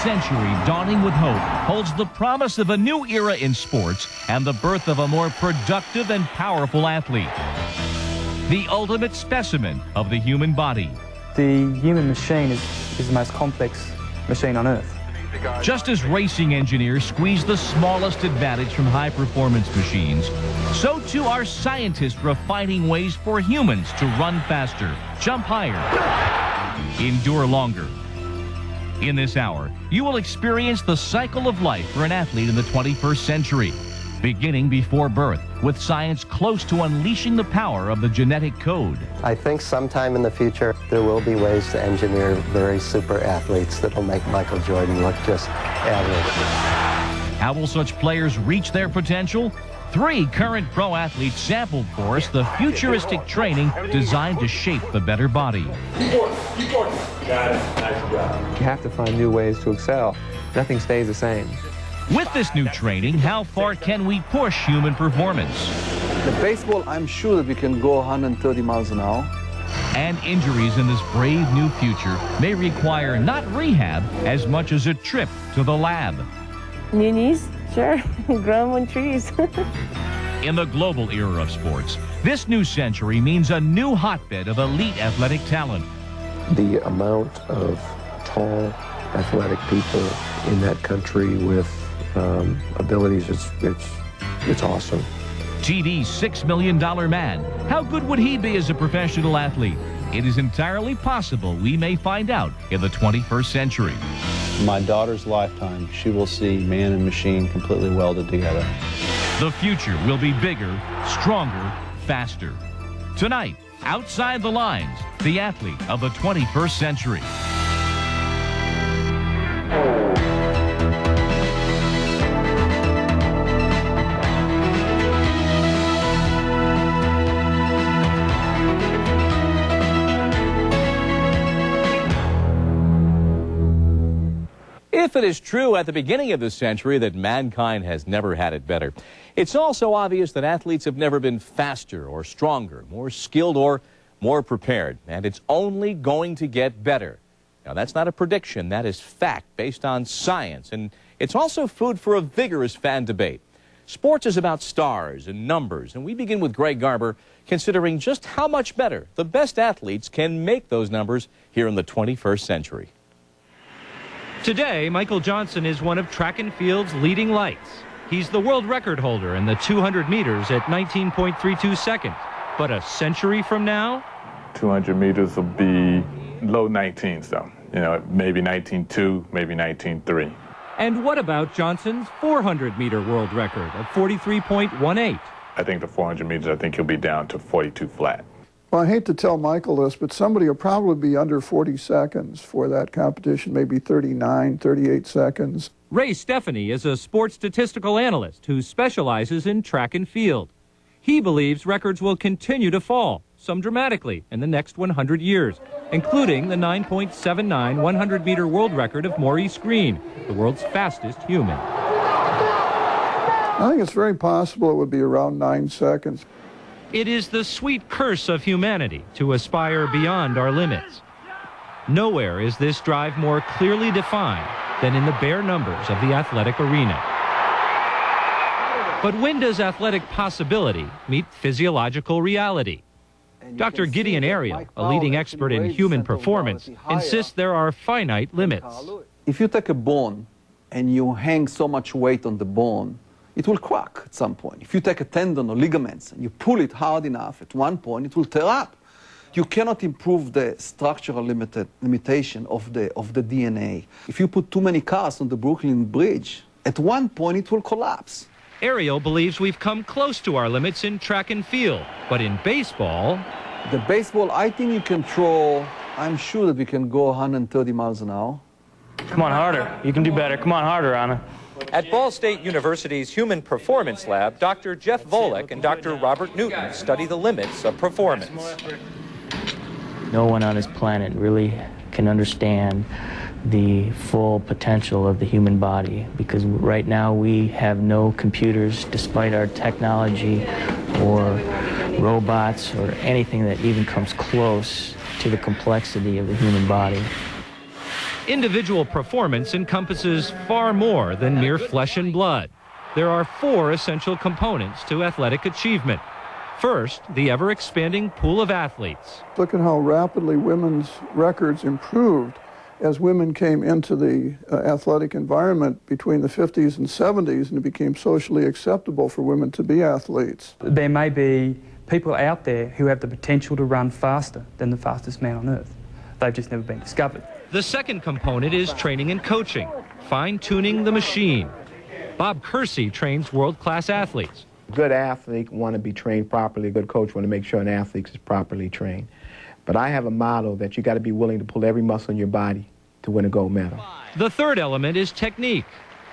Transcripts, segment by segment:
century dawning with hope holds the promise of a new era in sports and the birth of a more productive and powerful athlete. The ultimate specimen of the human body. The human machine is the most complex machine on Earth. Just as racing engineers squeeze the smallest advantage from high-performance machines, so too are scientists refining ways for humans to run faster, jump higher, endure longer. In this hour, you will experience the cycle of life for an athlete in the 21st century, beginning before birth, with science close to unleashing the power of the genetic code. I think sometime in the future there will be ways to engineer very super athletes that will make Michael Jordan look just average. How will such players reach their potential? 3 current pro athletes sampled for us the futuristic training designed to shape the better body. Keep going. Got it. Nice job. You have to find new ways to excel. Nothing stays the same. With this new training, how far can we push human performance? The baseball, I'm sure that we can go 130 miles an hour. And injuries in this brave new future may require not rehab as much as a trip to the lab. New knees? Sure. Grow them on trees. In the global era of sports, this new century means a new hotbed of elite athletic talent. The amount of tall, athletic people in that country with abilities, it's awesome. TD's $6 million man. How good would he be as a professional athlete? It is entirely possible we may find out in the 21st century. My daughter's lifetime, she will see man and machine completely welded together. The future will be bigger, stronger, faster. Tonight, Outside the Lines, the athlete of the 21st century. If it is true at the beginning of this century that mankind has never had it better, it's also obvious that athletes have never been faster or stronger, more skilled or more prepared, and it's only going to get better. Now, that's not a prediction. That is fact based on science, and it's also food for a vigorous fan debate. Sports is about stars and numbers, and we begin with Greg Garber considering just how much better the best athletes can make those numbers here in the 21st century. Today, Michael Johnson is one of track and field's leading lights. He's the world record holder in the 200 meters at 19.32 seconds. But a century from now? 200 meters will be low 19s, though. You know, maybe 19.2, maybe 19.3. And what about Johnson's 400-meter world record of 43.18? I think the 400 meters, I think he'll be down to 42 flat. Well, I hate to tell Michael this, but somebody will probably be under 40 seconds for that competition, maybe 39, 38 seconds. Ray Stephanie is a sports statistical analyst who specializes in track and field. He believes records will continue to fall, some dramatically, in the next 100 years, including the 9.79 100-meter world record of Maurice Greene, the world's fastest human. I think it's very possible it would be around 9 seconds. It is the sweet curse of humanity to aspire beyond our limits. Nowhere is this drive more clearly defined than in the bare numbers of the athletic arena. But when does athletic possibility meet physiological reality? Dr. Gideon Ariel, a leading expert in human performance, insists there are finite limits. If you take a bone and you hang so much weight on the bone, it will crack at some point. If you take a tendon or ligaments and you pull it hard enough, at one point it will tear up. You cannot improve the structural limitation of the DNA. If you put too many cars on the Brooklyn Bridge, at one point it will collapse. Ariel believes we've come close to our limits in track and field, but in baseball... The baseball, I think you can throw, I'm sure that we can go 130 miles an hour. Come on, harder. You can do better. Come on, harder, Anna. At Ball State University's Human Performance Lab, Dr. Jeff Volek and Dr. Robert Newton study the limits of performance. No one on this planet really can understand the full potential of the human body, because right now we have no computers, despite our technology or robots or anything that even comes close to the complexity of the human body. Individual performance encompasses far more than mere flesh and blood. There are 4 essential components to athletic achievement. First, the ever-expanding pool of athletes. Look at how rapidly women's records improved as women came into the athletic environment between the 50s and 70s, and it became socially acceptable for women to be athletes. There may be people out there who have the potential to run faster than the fastest man on earth. They've just never been discovered. The second component is training and coaching, fine-tuning the machine. Bob Kersey trains world-class athletes. A good athlete want to be trained properly. A good coach want to make sure an athlete is properly trained. But I have a motto that you got to be willing to pull every muscle in your body to win a gold medal. The third element is technique,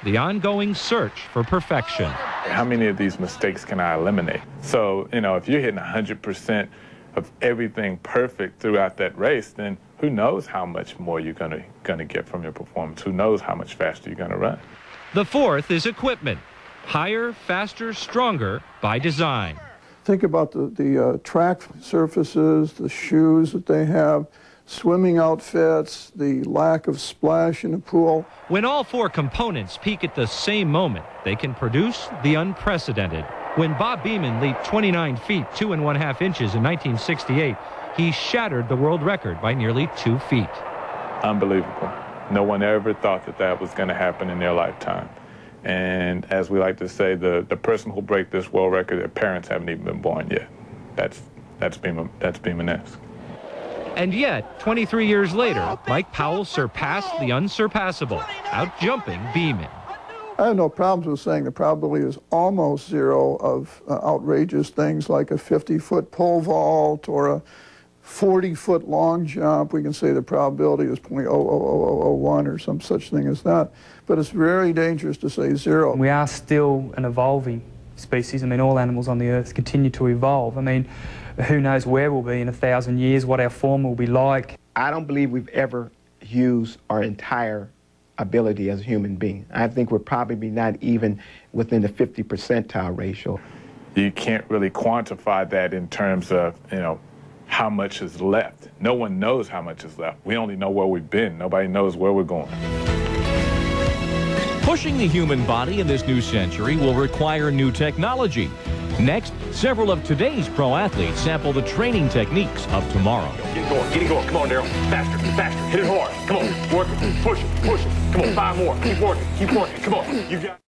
the ongoing search for perfection. How many of these mistakes can I eliminate? So, if you're hitting 100% of everything perfect throughout that race, then who knows how much more you're gonna get from your performance? Who knows how much faster you're gonna run? The fourth is equipment. Higher, faster, stronger by design. Think about the track surfaces, the shoes that they have, swimming outfits, the lack of splash in the pool. When all 4 components peak at the same moment, they can produce the unprecedented. When Bob Beamon leaped 29 feet 2 1/2 inches in 1968, he shattered the world record by nearly 2 feet. Unbelievable. No one ever thought that was going to happen in their lifetime. And as we like to say, the person who'll break this world record, their parents haven't even been born yet. That's Beamon-esque. And yet, 23 years later, Mike Powell surpassed the unsurpassable, out-jumping Beamon. I have no problems with saying the probability is almost zero of outrageous things like a 50-foot pole vault or a 40-foot long jump. We can say the probability is 0.00001 or some such thing as that. But it's very dangerous to say zero. We are still an evolving species. I mean, all animals on the earth continue to evolve. I mean, who knows where we'll be in 1,000 years, what our form will be like. I don't believe we've ever used our entire ability as a human being. I think we're probably not even within the 50 percentile ratio. You can't really quantify that in terms of, how much is left. No one knows how much is left. We only know where we've been. Nobody knows where we're going. Pushing the human body in this new century will require new technology. Next, several of today's pro athletes sample the training techniques of tomorrow. Get it going. Come on, Daryl. Faster, faster. Hit it hard. Come on. Work it. Push it. Come on. 5 more. Keep working. Come on. You got